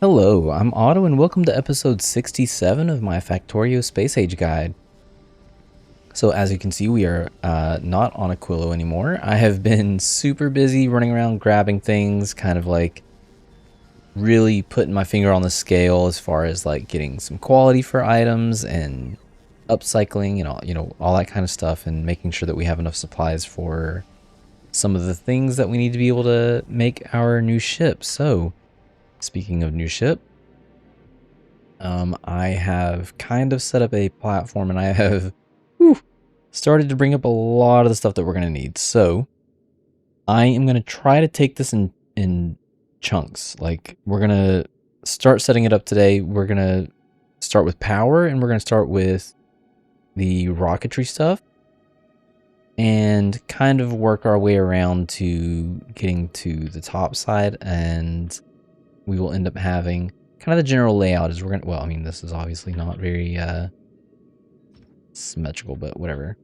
Hello, I'm Otto and welcome to episode 67 of my Factorio Space Age guide. So as you can see, we are not on Aquilo anymore. I have been super busy running around grabbing things, kind of like really putting my finger on the scale as far as like getting some quality for items and upcycling and all that kind of stuff, and making sure that we have enough supplies for some of the things that we need to be able to make our new ship. So speaking of new ship, I have kind of set up a platform, and I have started to bring up a lot of the stuff that we're going to need. So I am going to try to take this in chunks. Like, we're going to start setting it up today. We're going to start with power, and we're going to start with the rocketry stuff and kind of work our way around to getting to the top side, and we will end up having kind of the general layout is we're going to, well, I mean, this is obviously not very symmetrical, but whatever.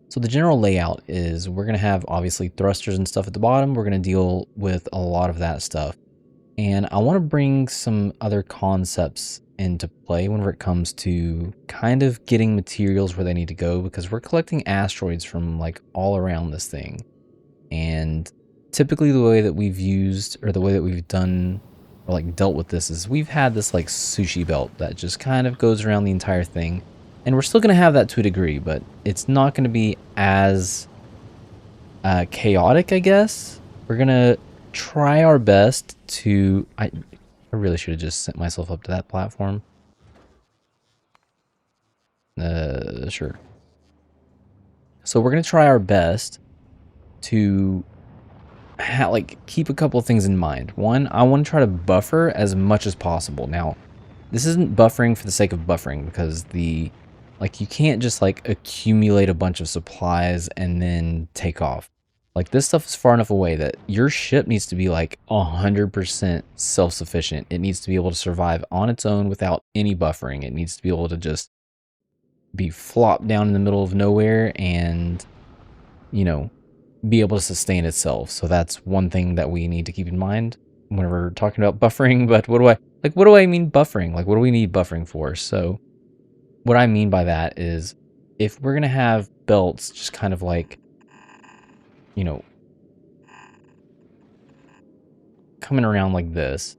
So the general layout is we're going to have obviously thrusters and stuff at the bottom. We're going to deal with a lot of that stuff. And I want to bring some other concepts into play whenever it comes to kind of getting materials where they need to go, because we're collecting asteroids from like all around this thing. And typically the way that we've used, or the way that we've done or like dealt with this, is we've had this like sushi belt that just kind of goes around the entire thing. And we're still going to have that to a degree, but it's not going to be as chaotic, I guess. We're going to try our best to... I really should have just sent myself up to that platform. Sure. So we're going to try our best to keep a couple of things in mind. One, I want to try to buffer as much as possible. Now, this isn't buffering for the sake of buffering, because you can't just like accumulate a bunch of supplies and then take off. Like, this stuff is far enough away that your ship needs to be like 100% self-sufficient. It needs to be able to survive on its own without any buffering. It needs to be able to just be flopped down in the middle of nowhere and, be able to sustain itself. So that's one thing that we need to keep in mind whenever we're talking about buffering. But what do I mean buffering? Like, what do we need buffering for? So what I mean by that is, if we're going to have belts just kind of like, coming around like this,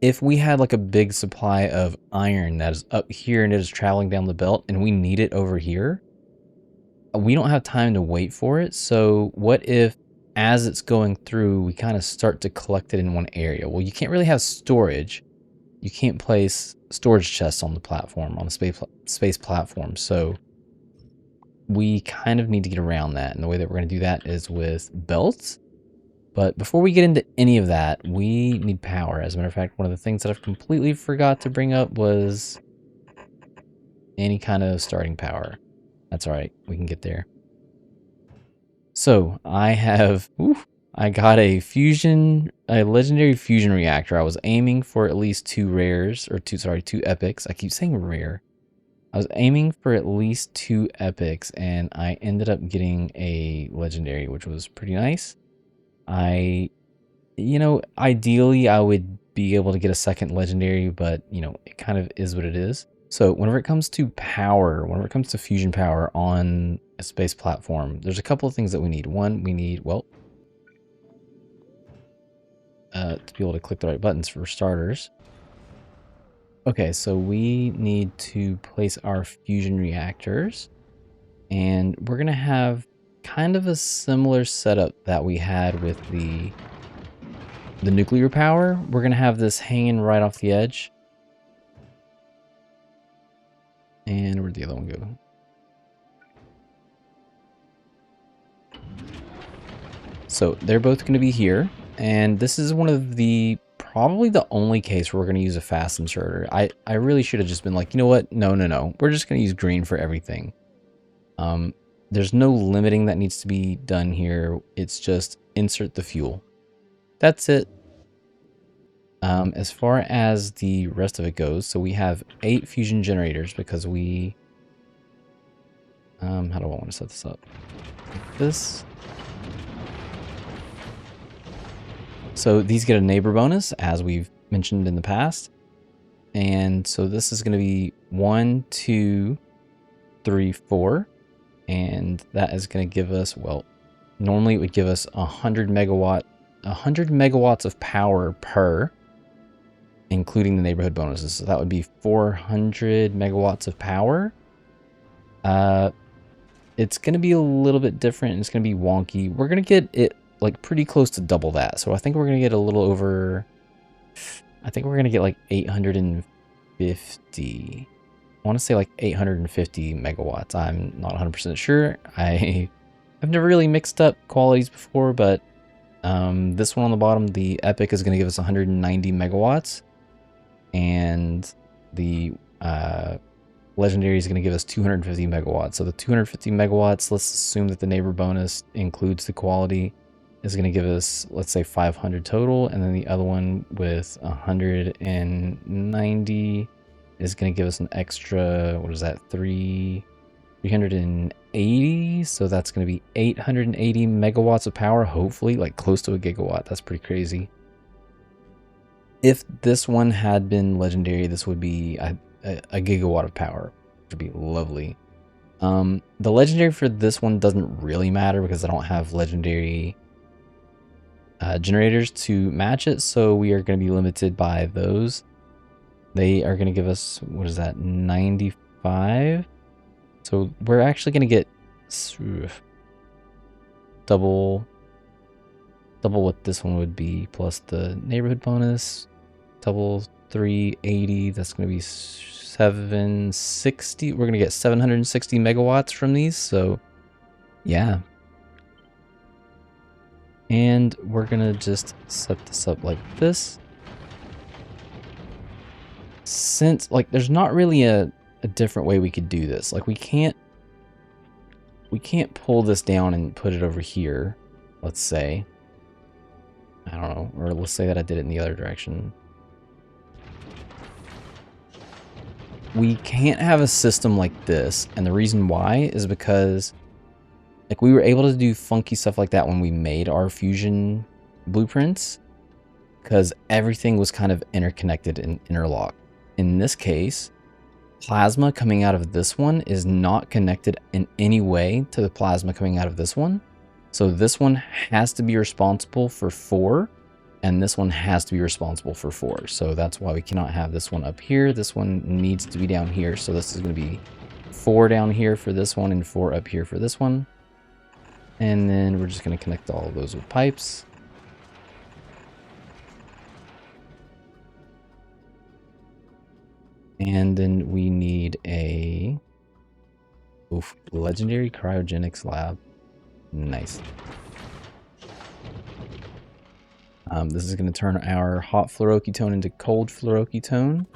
if we had like a big supply of iron that is up here and it is traveling down the belt and we need it over here, we don't have time to wait for it. So what if, as it's going through, we kind of start to collect it in one area? Well, you can't really have storage. You can't place storage chests on the platform, on the space platform. So we kind of need to get around that. And the way that we're going to do that is with belts. But before we get into any of that, we need power. As a matter of fact, one of the things that I've completely forgot to bring up was any kind of starting power. That's all right. We can get there. So I got a legendary fusion reactor. I was aiming for at least two epics. I keep saying rare. I was aiming for at least two epics, and I ended up getting a legendary, which was pretty nice. Ideally I would be able to get a second legendary, but it kind of is what it is. So whenever it comes to power, whenever it comes to fusion power on a space platform, there's a couple of things that we need. One, we need, to be able to click the right buttons for starters. Okay, so we need to place our fusion reactors, and we're going to have kind of a similar setup that we had with the nuclear power. We're going to have this hanging right off the edge. And where'd the other one go? So they're both going to be here. And this is one of probably the only case where we're going to use a fast inserter. I really should have just been like, you know what? No. We're just going to use green for everything. There's no limiting that needs to be done here. It's just insert the fuel. That's it. As far as the rest of it goes, so we have 8 fusion generators because we... how do I want to set this up? This... So these get a neighbor bonus, as we've mentioned in the past. And so this is going to be 1, 2, 3, 4. And that is going to give us, well, normally it would give us 100 megawatts of power per, including the neighborhood bonuses. So that would be 400 megawatts of power. It's going to be a little bit different. It's going to be wonky. We're going to get it like pretty close to double that. So I think we're going to get a little over, I think we're going to get like 850. I want to say like 850 megawatts. I'm not 100% sure. I've never really mixed up qualities before, but this one on the bottom, the Epic, is going to give us 190 megawatts. And the Legendary is going to give us 250 megawatts. So the 250 megawatts, let's assume that the neighbor bonus includes the quality, is going to give us, let's say, 500 total. And then the other one with 190 is going to give us an extra, what is that, 380. So that's going to be 880 megawatts of power, hopefully, like close to a gigawatt. That's pretty crazy. If this one had been legendary, this would be a gigawatt of power, which would be lovely. The legendary for this one doesn't really matter because I don't have legendary generators to match it, so we are going to be limited by those. They are going to give us, what is that, 95? So we're actually going to get double what this one would be, plus the neighborhood bonus, double 380, that's going to be 760. We're going to get 760 megawatts from these, so yeah. And we're going to just set this up like this. Since, like, there's not really a different way we could do this. Like, we can't pull this down and put it over here, let's say. I don't know, or let's say that I did it in the other direction. We can't have a system like this, and the reason why is because, like, we were able to do funky stuff like that when we made our fusion blueprints, because everything was kind of interconnected and interlocked. In this case, plasma coming out of this one is not connected in any way to the plasma coming out of this one. So this one has to be responsible for 4, and this one has to be responsible for 4. So that's why we cannot have this one up here. This one needs to be down here. So this is going to be 4 down here for this one and 4 up here for this one. And then we're just going to connect all of those with pipes. And then we need a legendary cryogenics lab. Nice. This is going to turn our hot fluoroketone into cold fluoroketone.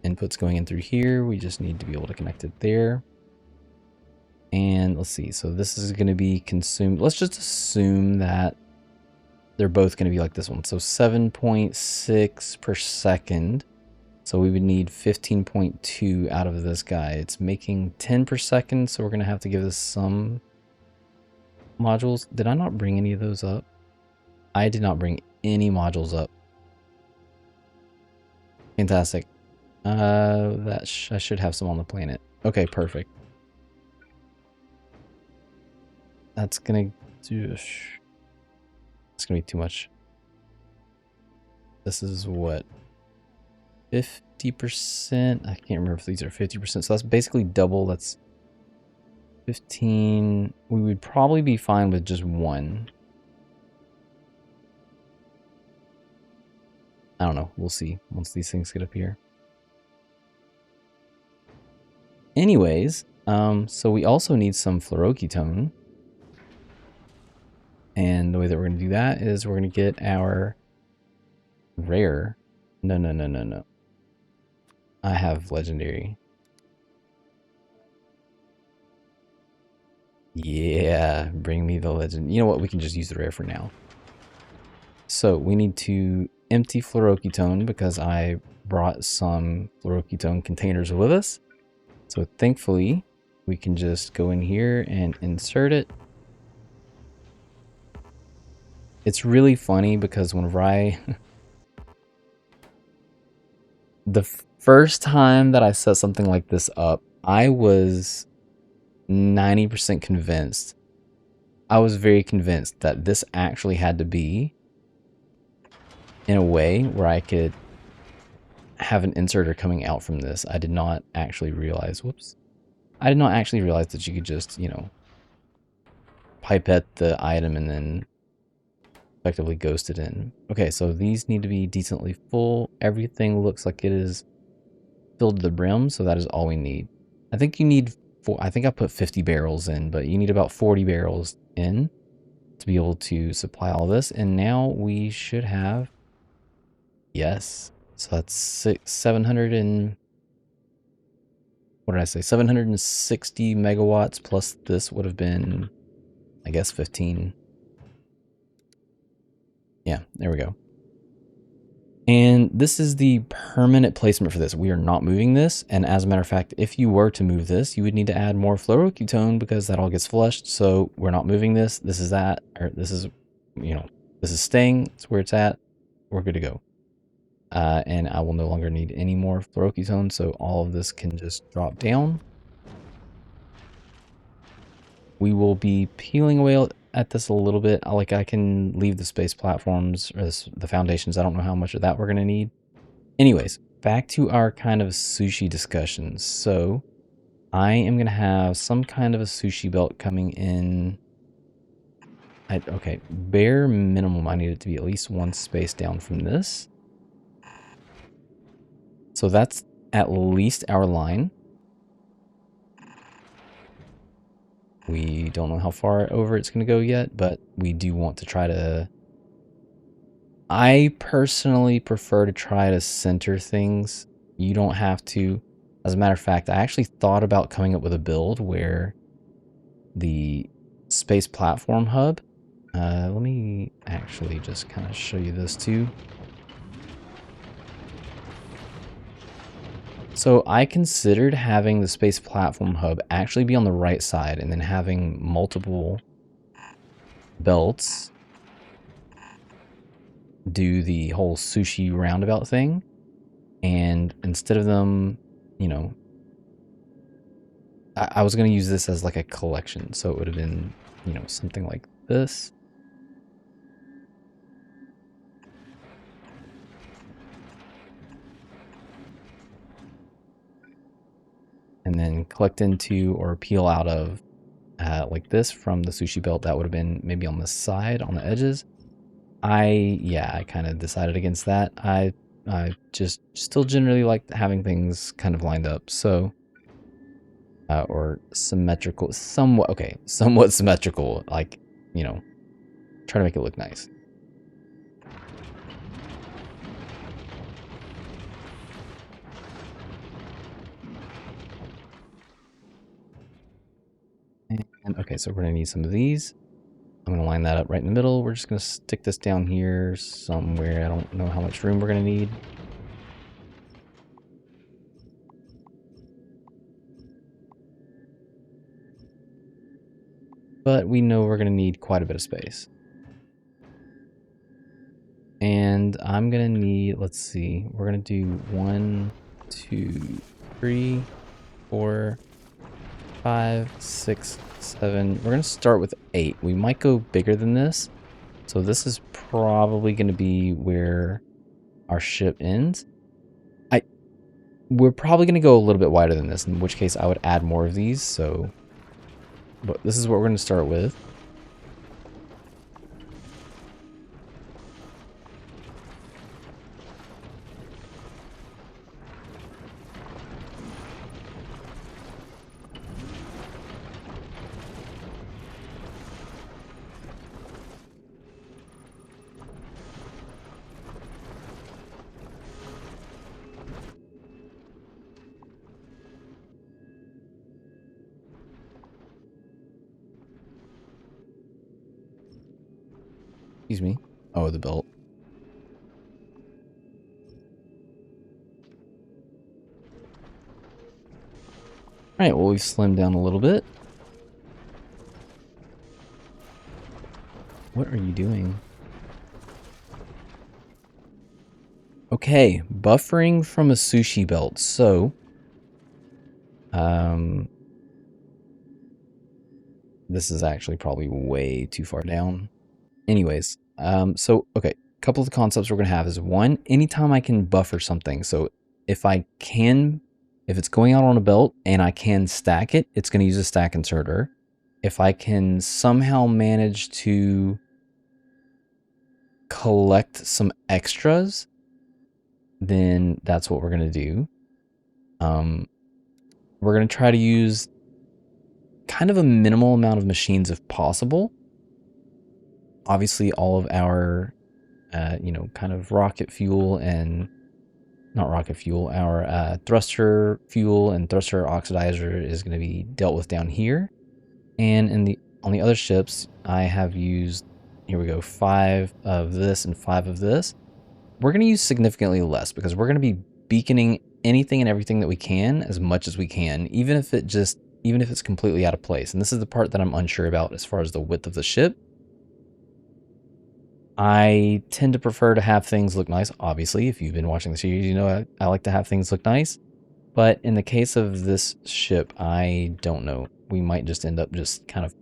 Input's going in through here. We just need to be able to connect it there. And let's see. So this is going to be consumed. Let's just assume that they're both going to be like this one. So 7.6 per second. So we would need 15.2 out of this guy. It's making 10 per second. So we're going to have to give this some modules. Did I not bring any of those up? I did not bring any modules up. Fantastic. I should have some on the planet. Okay, perfect. That's gonna do. It's gonna be too much. This is what, 50%? I can't remember if these are 50%. So that's basically double. That's 15. We would probably be fine with just one. I don't know. We'll see once these things get up here. Anyways, so we also need some fluoroketone. And the way that we're going to do that is we're going to get our rare. No. I have legendary. Yeah, bring me the legend. You know what? We can just use the rare for now. So we need to empty fluoroketone because I brought some fluoroketone containers with us. So thankfully, we can just go in here and insert it. It's really funny because whenever the first time that I set something like this up, I was 90% convinced. I was very convinced that this actually had to be in a way where I could have an inserter coming out from this. I did not actually realize, whoops. I did not actually realize that you could just, pipette the item and then effectively ghost it in. Okay, so these need to be decently full. Everything looks like it is filled to the brim, so that is all we need. I think you need I think I put 50 barrels in, but you need about 40 barrels in to be able to supply all this. And now we should have, yes. So that's 700 and, what did I say? 760 megawatts plus this would have been, I guess, 15. Yeah, there we go. And this is the permanent placement for this. We are not moving this. And as a matter of fact, if you were to move this, you would need to add more fluoroketone because that all gets flushed. So we're not moving this. This is that, or this is, this is staying. It's where it's at. We're good to go. And I will no longer need any more fluoroketone. So all of this can just drop down. We will be peeling away at this a little bit. Like I can leave the space platforms or the foundations. I don't know how much of that we're going to need. Anyways, back to our kind of sushi discussions. So I am going to have some kind of a sushi belt coming in. Okay, bare minimum, I need it to be at least one space down from this. So that's at least our line. We don't know how far over it's going to go yet, but we do want to try to... I personally prefer to try to center things. You don't have to. As a matter of fact, I actually thought about coming up with a build where the space platform hub... let me actually just kind of show you this too. So I considered having the space platform hub actually be on the right side and then having multiple belts do the whole sushi roundabout thing. And instead of them, I was going to use this as like a collection. So it would have been, something like this. And then collect into or peel out of like this from the sushi belt. That would have been maybe on the side, on the edges. I kind of decided against that. I just still generally like having things kind of lined up. So, or symmetrical, somewhat symmetrical, like, try to make it look nice. And okay, so we're gonna need some of these. I'm gonna line that up right in the middle. We're just gonna stick this down here somewhere. I don't know how much room we're gonna need. But we know we're gonna need quite a bit of space. And I'm gonna need, let's see, we're gonna do 1, 2, 3, 4, 5, 6, 7. We're gonna start with 8. We might go bigger than this. So this is probably gonna be where our ship ends. We're probably gonna go a little bit wider than this, in which case I would add more of these. So, but this is what we're gonna start with. Excuse me. Oh, the belt. Alright, well, we've slimmed down a little bit. What are you doing? Okay, buffering from a sushi belt. So, this is actually probably way too far down. Anyways, so okay, a couple of the concepts we're gonna have is one, anytime I can buffer something. So if it's going out on a belt and I can stack it, it's gonna use a stack inserter. If I can somehow manage to collect some extras, then that's what we're gonna do. We're gonna try to use kind of a minimal amount of machines if possible. Obviously, all of our, kind of rocket fuel and not rocket fuel, our thruster fuel and thruster oxidizer is going to be dealt with down here. And on the other ships, I have used, here we go, 5 of this and 5 of this. We're going to use significantly less because we're going to be beaconing anything and everything that we can as much as we can, even if it's completely out of place. And this is the part that I'm unsure about as far as the width of the ship. I tend to prefer to have things look nice. Obviously, if you've been watching the series, you know I like to have things look nice. But in the case of this ship, I don't know. We might just end up just kind of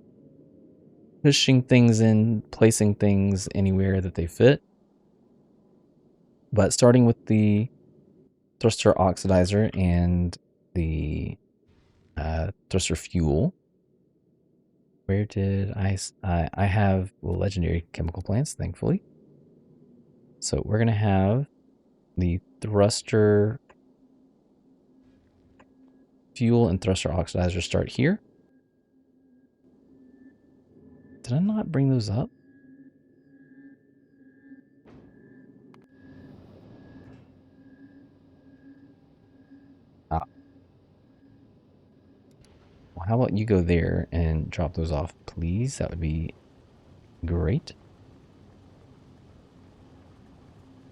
pushing things in, placing things anywhere that they fit. But starting with the thruster oxidizer and the thruster fuel, where did I have legendary chemical plants, thankfully. So we're going to have the thruster fuel and thruster oxidizer start here. Did I not bring those up? Ah, well, how about you go there and drop those off, please? That would be great.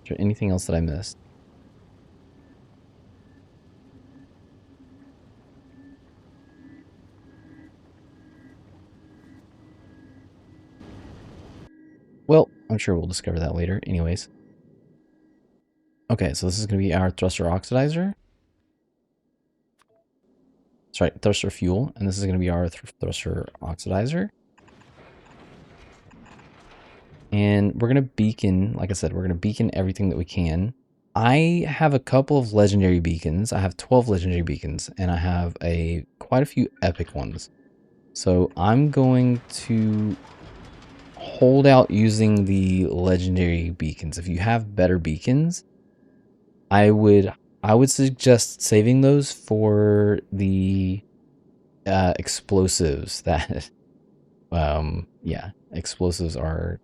Is there anything else that I missed? Well, I'm sure we'll discover that later. Anyways. Okay, so this is going to be our thruster oxidizer. Sorry, thruster fuel. And this is going to be our thruster oxidizer. And we're going to beacon, like I said, we're going to beacon everything that we can. I have a couple of legendary beacons. I have 12 legendary beacons, and I have quite a few epic ones. So I'm going to hold out using the legendary beacons. If you have better beacons, I would suggest saving those for the explosives that yeah, explosives are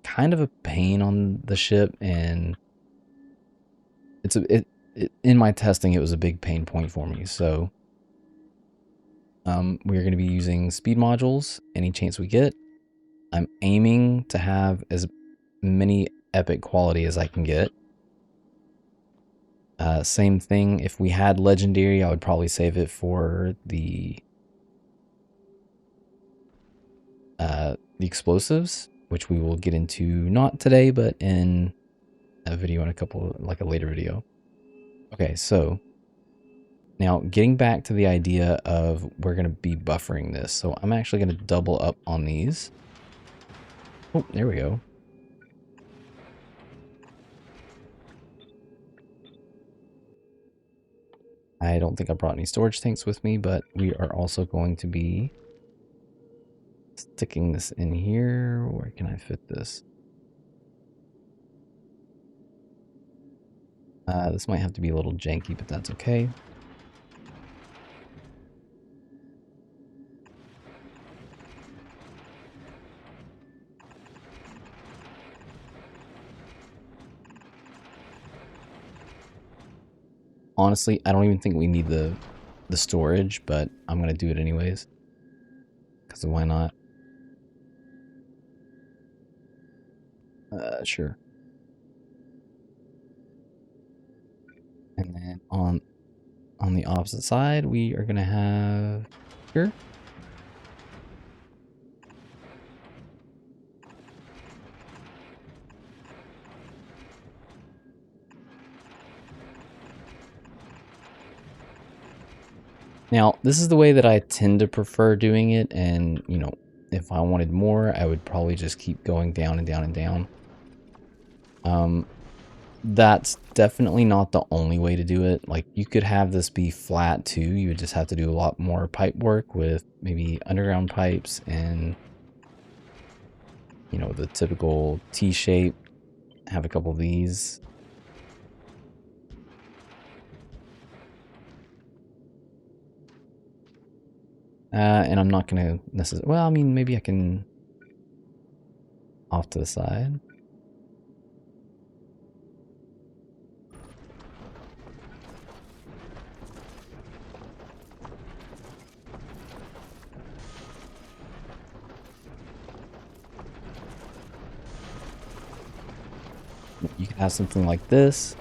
kind of a pain on the ship, and in my testing it was a big pain point for me. So we're going to be using speed modules any chance we get. I'm aiming to have as many epic quality as I can get. Same thing, if we had legendary, I would probably save it for the explosives, which we will get into not today, but in a video like a later video. Okay, so now getting back to the idea of we're going to be buffering this. So I'm actually going to double up on these. Oh, there we go. I don't think I brought any storage tanks with me, but we are also going to be sticking this in here. Where can I fit this? This might have to be a little janky, but that's okay. Honestly, I don't even think we need the storage, but I'm going to do it anyways. Because why not? Sure. And then on the opposite side, we are going to have here. Now, this is the way that I tend to prefer doing it, and, you know, if I wanted more, I would probably just keep going down and down and down. That's definitely not the only way to do it. Like, you could have this be flat too. You would just have to do a lot more pipe work with maybe underground pipes and, you know, the typical T-shape. Have a couple of these. And I'm not going to necessarily, well, I mean, maybe I can off to the side. You can have something like this.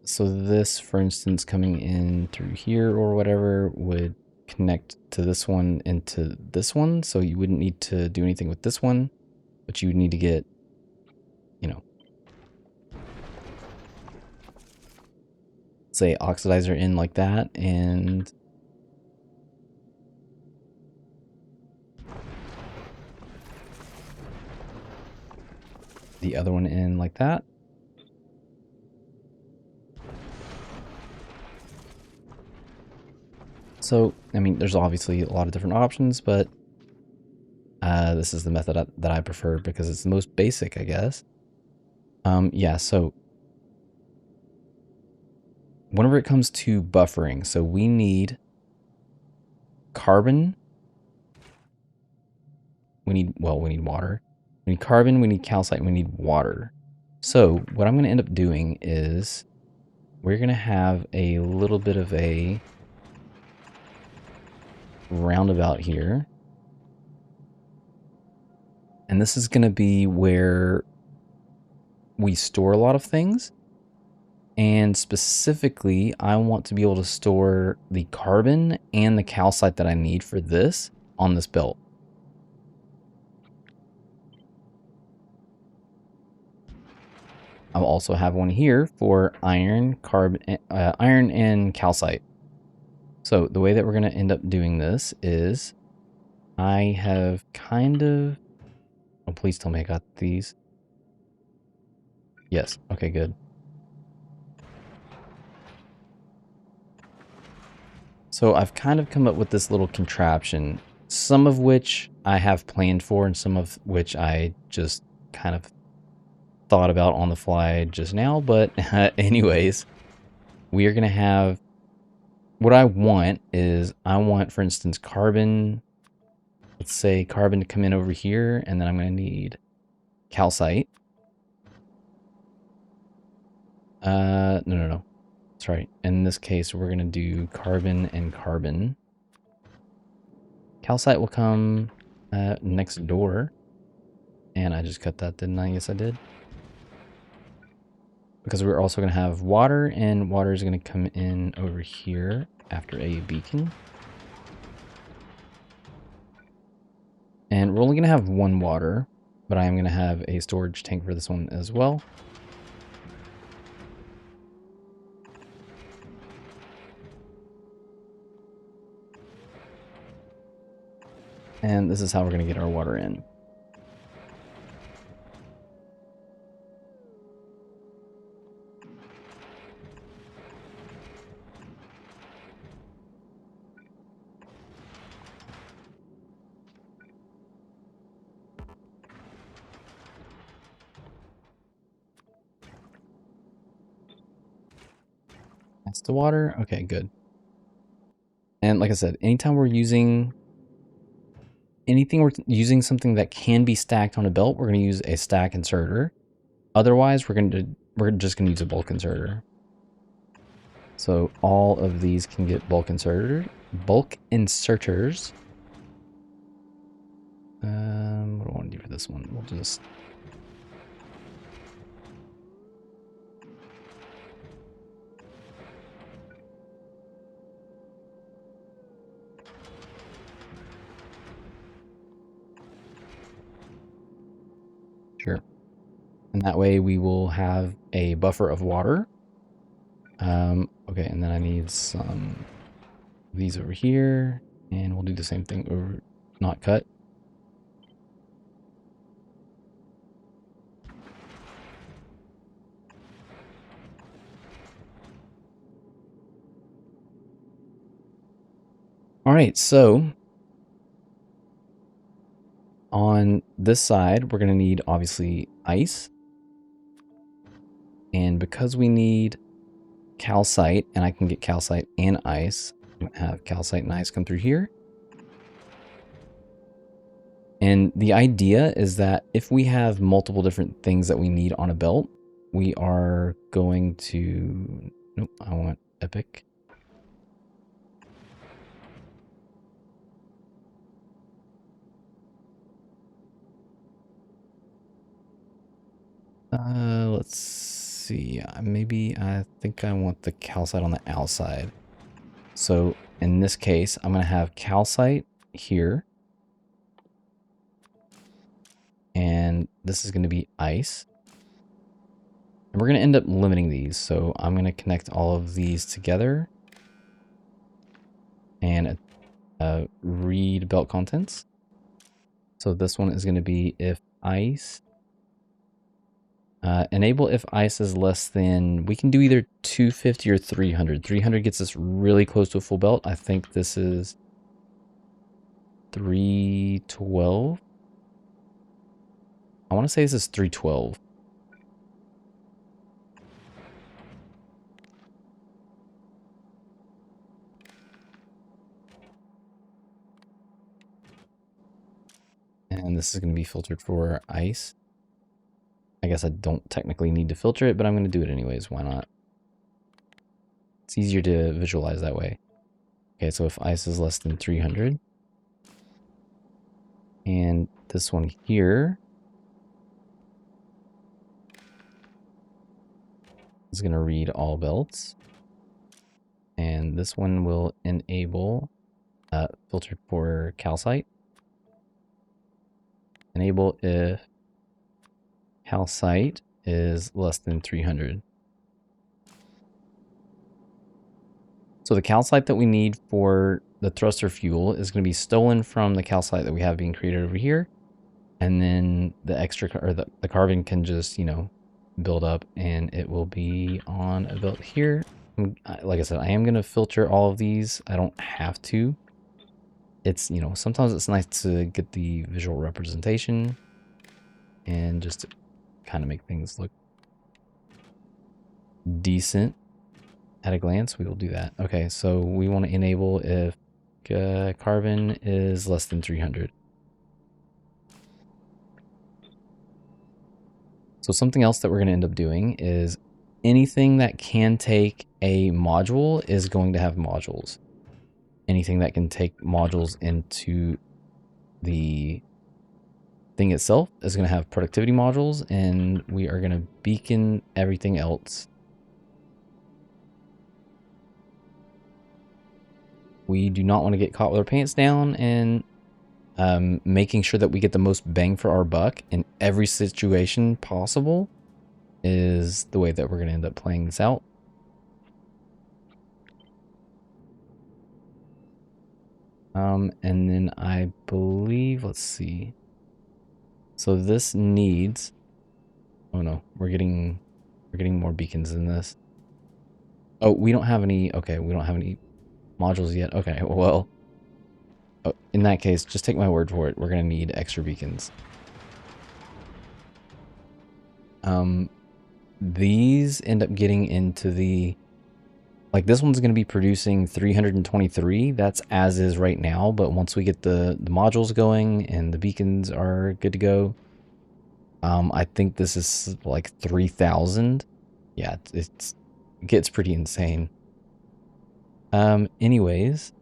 So this, for instance, coming in through here or whatever would connect to this one into this one. So you wouldn't need to do anything with this one, but you would need to get, you know, say oxidizer in like that, and the other one in like that. So, I mean, there's obviously a lot of different options, but this is the method that I prefer because it's the most basic, I guess. Yeah, so whenever it comes to buffering, so we need carbon. We need water. We need carbon, we need calcite, and we need water. So what I'm going to end up doing is we're going to have a little bit of a roundabout here. And this is going to be where we store a lot of things. And specifically, I want to be able to store the carbon and the calcite that I need for this on this belt. I'll also have one here for iron, carbon, iron and calcite. So the way that we're going to end up doing this is I have kind of... Oh, please tell me I got these. Yes. Okay, good. So I've kind of come up with this little contraption, some of which I have planned for and some of which I just kind of thought about on the fly just now. But anyways, we are going to have... What I want is I want, for instance, carbon... Let's say carbon to come in over here, and then I'm going to need calcite. No. That's right. In this case, we're going to do carbon and carbon. Calcite will come next door. And I just cut that, didn't I? Yes, I did. Because we're also going to have water, and water is going to come in over here after a beacon. And we're only going to have one water, but I am going to have a storage tank for this one as well. And this is how we're going to get our water in. That's the water. Okay, good. And like I said, anytime we're using something that can be stacked on a belt, we're going to use a stack inserter. Otherwise, we're just going to use a bulk inserter. So all of these can get bulk inserters. What do I want to do for this one? We'll just... Sure. And that way we will have a buffer of water. Okay, and then I need some of these over here, and we'll do the same thing over not cut. All right, so on this side, we're going to need obviously ice. And because we need calcite, and I can get calcite and ice, I'm going to have calcite and ice come through here. And the idea is that if we have multiple different things that we need on a belt, we are going to... Nope, I want epic. Let's see. Maybe I think I want the calcite on the outside. So in this case, I'm going to have calcite here. And this is going to be ice. And we're going to end up limiting these. So I'm going to connect all of these together. And read belt contents. So this one is going to be if ice. Enable if ice is less than, we can do either 250 or 300. 300 gets us really close to a full belt. I think this is 312. I want to say this is 312. And this is going to be filtered for ice. I guess I don't technically need to filter it, but I'm going to do it anyways. Why not? It's easier to visualize that way. Okay, so if ice is less than 300. And this one here is going to read all belts. And this one will enable filter for calcite. Enable if calcite is less than 300. So the calcite that we need for the thruster fuel is going to be stolen from the calcite that we have being created over here. And then the extra, or the carbon can just, you know, build up and it will be on a belt here. Like I said, I am going to filter all of these. I don't have to. It's, you know, sometimes it's nice to get the visual representation and just to kind of make things look decent at a glance. We will do that. Okay, so we want to enable if carbon is less than 300. So something else that we're going to end up doing is anything that can take a module is going to have modules. Anything that can take modules into the thing itself is going to have productivity modules, and we are going to beacon everything else. We do not want to get caught with our pants down, and making sure that we get the most bang for our buck in every situation possible is the way that we're going to end up playing this out. And then I believe, let's see. So this needs, oh no, we're getting more beacons than this. Oh, we don't have any, okay, we don't have any modules yet. Okay, well, in that case, just take my word for it. We're going to need extra beacons. These end up getting into the, like this one's going to be producing 323. That's as is right now. But once we get the modules going and the beacons are good to go, I think this is like 3,000. Yeah, it gets pretty insane. Anyways,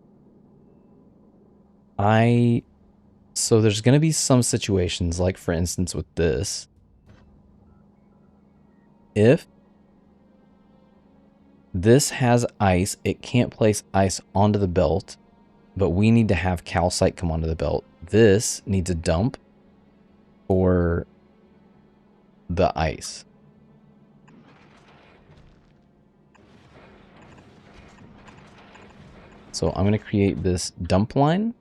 I So there's going to be some situations, like for instance with this, if this has ice, it can't place ice onto the belt, but we need to have calcite come onto the belt. This needs a dump for the ice. So I'm going to create this dump line.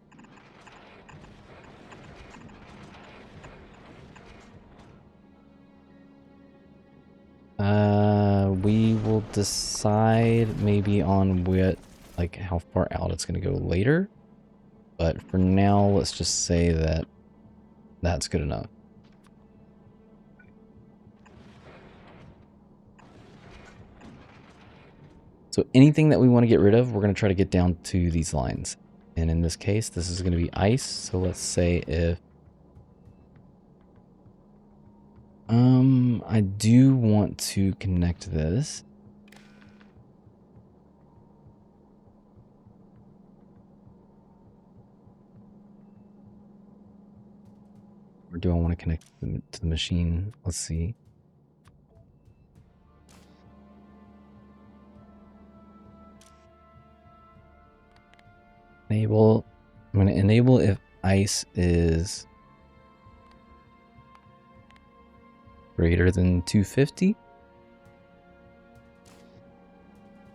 We will decide maybe on what, like how far out it's going to go later. But for now, let's just say that that's good enough. So anything that we want to get rid of, we're going to try to get down to these lines. And in this case, this is going to be ice. So let's say if I do want to connect this. Or do I want to connect to the machine? Let's see. Enable. I'm going to enable if ice is greater than 250.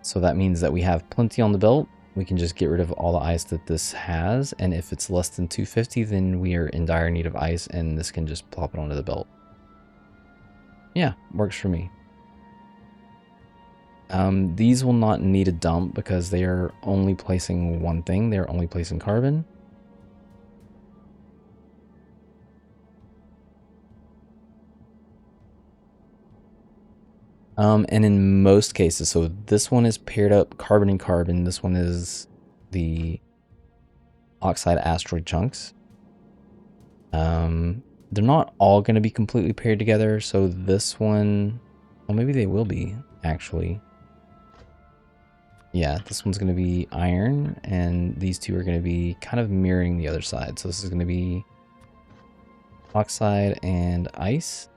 So that means that we have plenty on the belt. We can just get rid of all the ice that this has. And if it's less than 250, then we are in dire need of ice and this can just plop it onto the belt. Yeah, works for me. These will not need a dump because they are only placing one thing. They're only placing carbon. And in most cases, so this one is paired up carbon and carbon. This one is the oxide asteroid chunks. They're not all going to be completely paired together. So this one, well, maybe they will be actually. Yeah, this one's going to be iron, and these two are going to be kind of mirroring the other side. So this is going to be oxide and ice.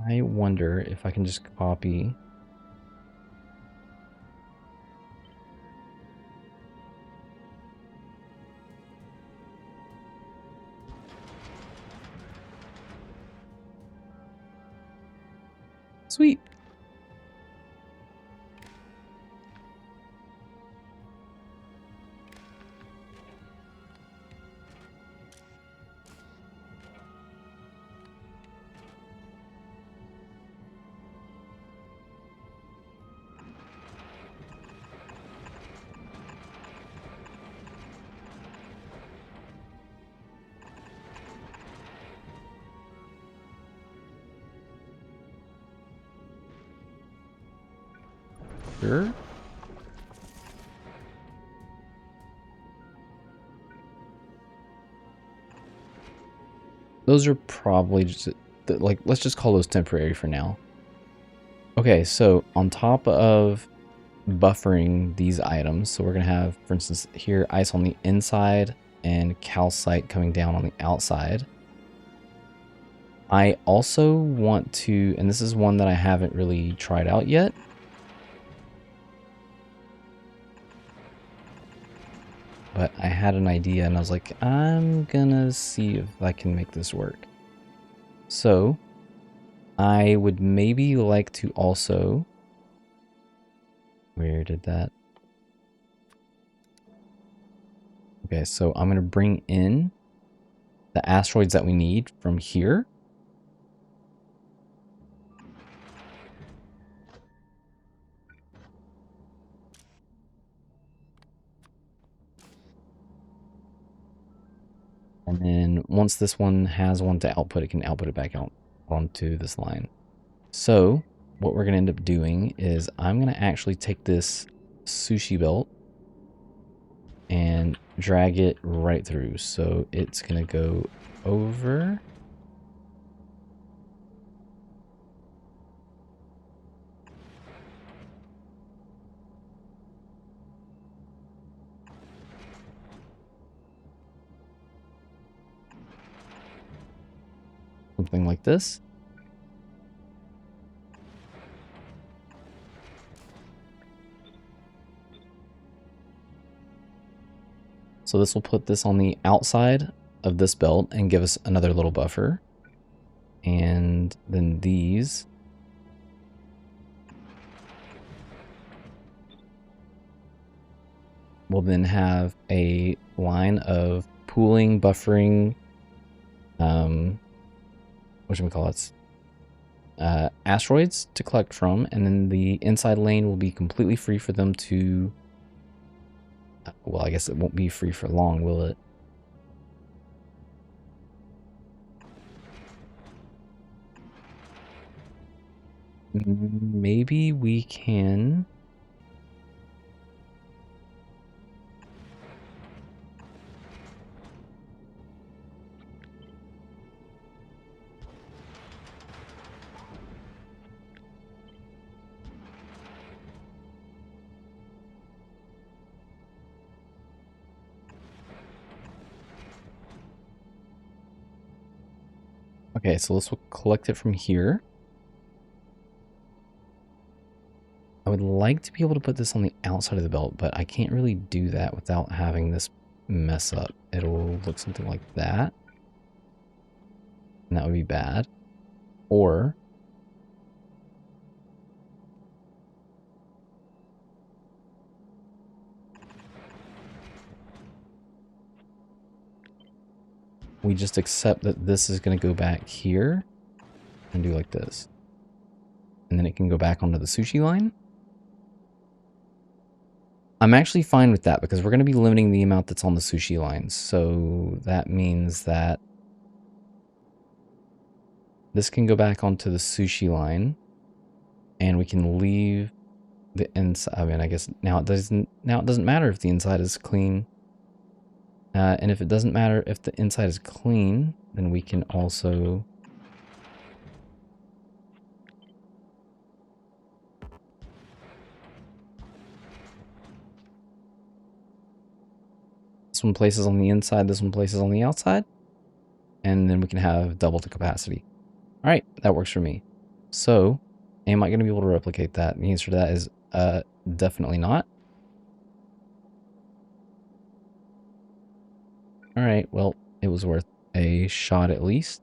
I wonder if I can just copy. Sweet. Sure. Those are probably just, like, let's just call those temporary for now. Okay, so on top of buffering these items, so we're going to have, for instance, here ice on the inside and calcite coming down on the outside. I also want to, and this is one that I haven't really tried out yet. But I had an idea and I was like, I'm gonna see if I can make this work. So I would maybe like to also, where did that? Okay, so I'm gonna bring in the asteroids that we need from here. And then once this one has one to output, it can output it back out onto this line. So what we're going to end up doing is I'm going to actually take this sushi belt and drag it right through. So it's going to go over. something like this. So this will put this on the outside of this belt and give us another little buffer. And then these will then have a line of pooling, buffering, whatchamacallits, asteroids to collect from, and then the inside lane will be completely free for them to, well, I guess it won't be free for long, will it? Maybe we can... Okay, so let's collect it from here. I would like to be able to put this on the outside of the belt, but I can't really do that without having this mess up. It'll look something like that. And that would be bad. Or... we just accept that this is going to go back here and do like this. And then it can go back onto the sushi line. I'm actually fine with that because we're going to be limiting the amount that's on the sushi line. So that means that this can go back onto the sushi line and we can leave the inside. I mean, I guess now it doesn't matter if the inside is clean. And if it doesn't matter if the inside is clean, then we can also... this one places on the inside, this one places on the outside. And then we can have double the capacity. All right, that works for me. So, am I going to be able to replicate that? The answer to that is definitely not. All right, well, it was worth a shot at least.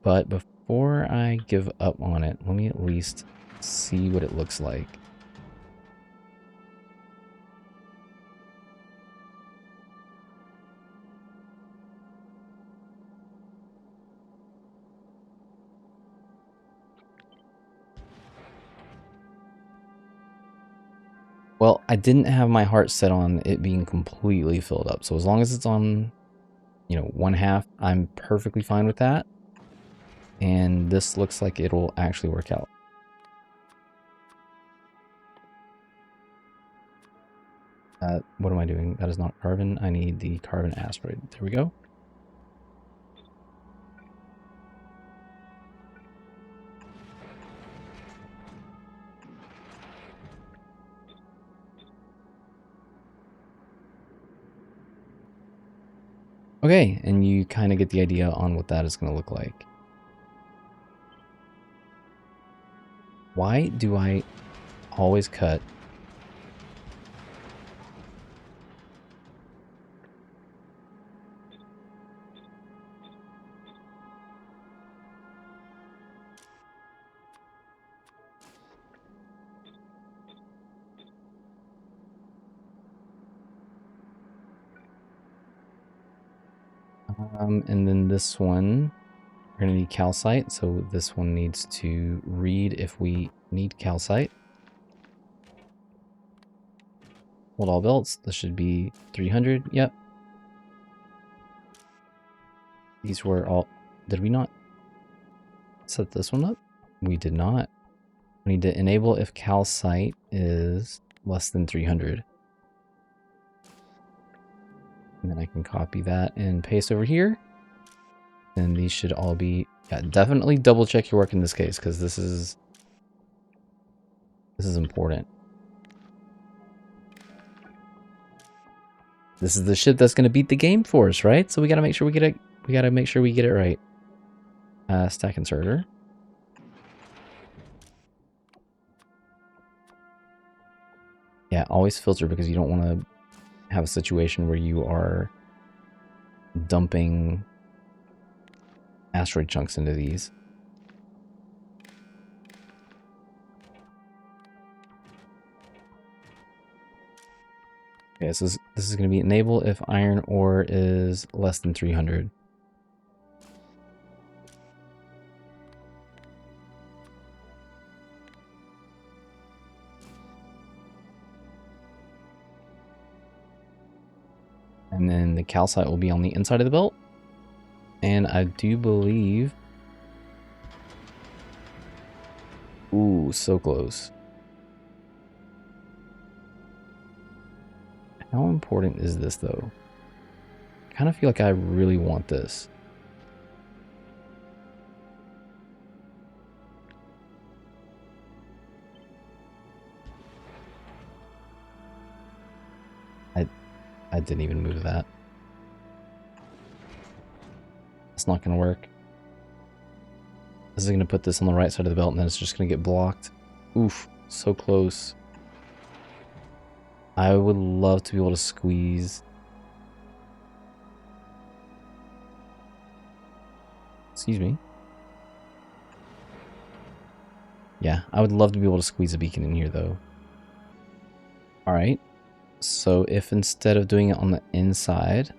But before I give up on it, let me at least see what it looks like. Well, I didn't have my heart set on it being completely filled up. So as long as it's on, you know, 1/2, I'm perfectly fine with that. And this looks like it'll actually work out. What am I doing? That is not carbon. I need the carbon asteroid. There we go. Okay, and you kind of get the idea on what that is going to look like. Why do I always cut? And then this one, we're going to need calcite. So this one needs to read if we need calcite. Hold all belts. This should be 300. Yep. These were all... did we not set this one up? We did not. We need to enable if calcite is less than 300. And then I can copy that and paste over here. And these should all be... yeah, definitely double check your work in this case, because this is important. This is the ship that's going to beat the game for us, right? So we got to make sure we get it. We got to make sure we get it right. Stack inserter. Yeah, always filter because you don't want to have a situation where you are dumping asteroid chunks into these. Okay, so this is going to be enable if iron ore is less than 300. And then the calcite will be on the inside of the belt. And I do believe... Ooh, so close. How important is this, though? I kind of feel like I really want this. I didn't even move that. It's not going to work. This is going to put this on the right side of the belt, and then it's just going to get blocked. Oof, so close. I would love to be able to squeeze. Excuse me. Yeah, I would love to be able to squeeze a beacon in here, though. Alright. So if instead of doing it on the inside...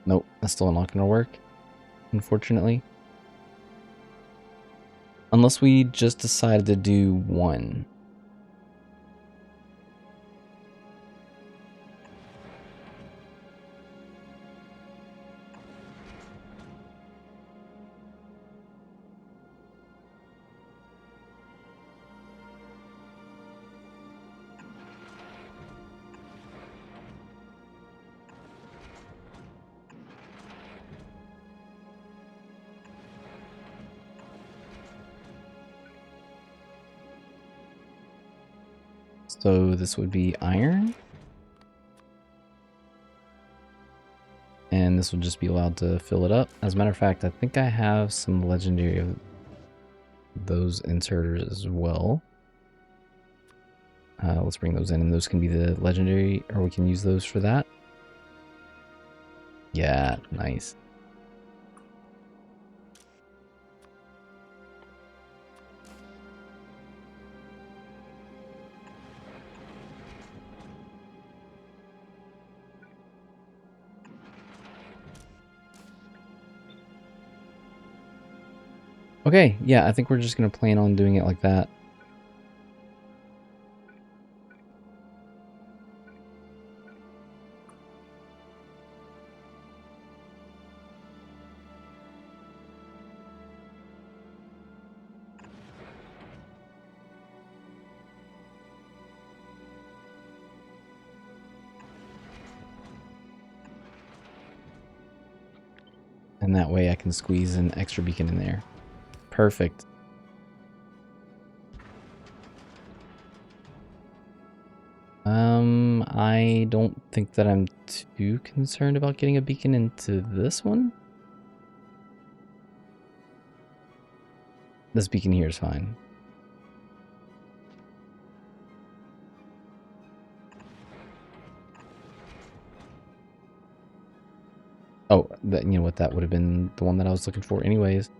Nope, that's still not going to work, unfortunately. Unless we just decided to do one. So this would be iron. And this will just be allowed to fill it up. As a matter of fact, I think I have some legendary of those inserters as well. Let's bring those in, and those can be the legendary, or we can use those for that. Yeah, nice. Okay, yeah, I think we're just going to plan on doing it like that. And that way I can squeeze an extra beacon in there. Perfect. I don't think that I'm too concerned about getting a beacon into this one. This beacon here is fine. Oh, that, you know what, that would have been the one that I was looking for anyways.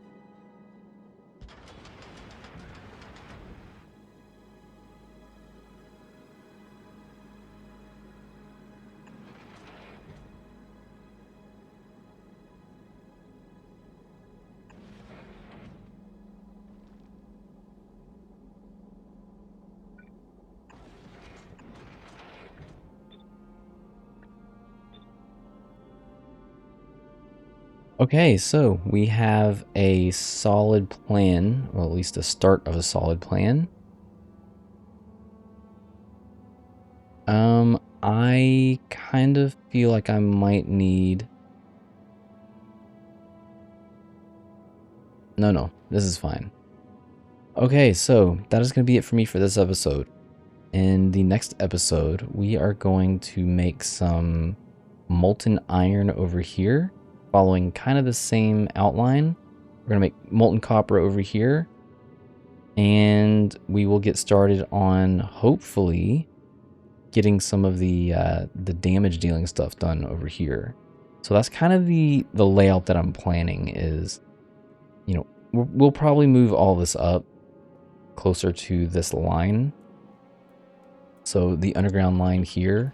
Okay, so we have a solid plan, well, at least a start of a solid plan. I kind of feel like I might need... No, this is fine. Okay, so that is going to be it for me for this episode. In the next episode, we are going to make some molten iron over here, following kind of the same outline. We're going to make molten copper over here, and we will get started on hopefully getting some of the damage dealing stuff done over here. So that's kind of the layout that I'm planning is, you know, we'll probably move all this up closer to this line. So the underground line here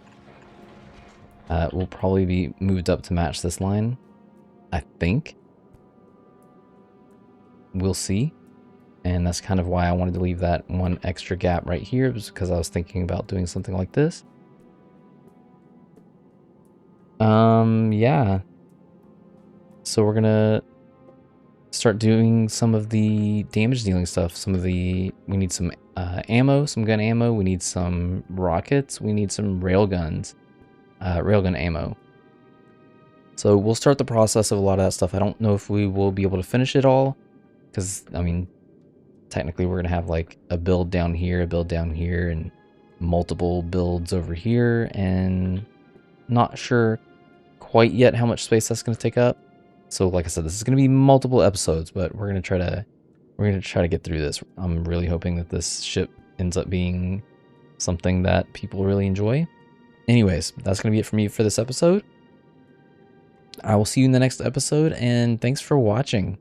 will probably be moved up to match this line, I think. We'll see. And that's kind of why I wanted to leave that one extra gap right here, because I was thinking about doing something like this. Yeah. So we're gonna start doing some of the damage dealing stuff. We need some ammo, some gun ammo. We need some rockets. We need some railgun ammo. So we'll start the process of a lot of that stuff. I don't know if we will be able to finish it all, because, I mean, technically we're going to have like a build down here, and multiple builds over here, and not sure quite yet how much space that's going to take up. So like I said, this is going to be multiple episodes, but we're going to try to get through this. I'm really hoping that this ship ends up being something that people really enjoy. Anyways, that's going to be it for me for this episode. I will see you in the next episode, and thanks for watching.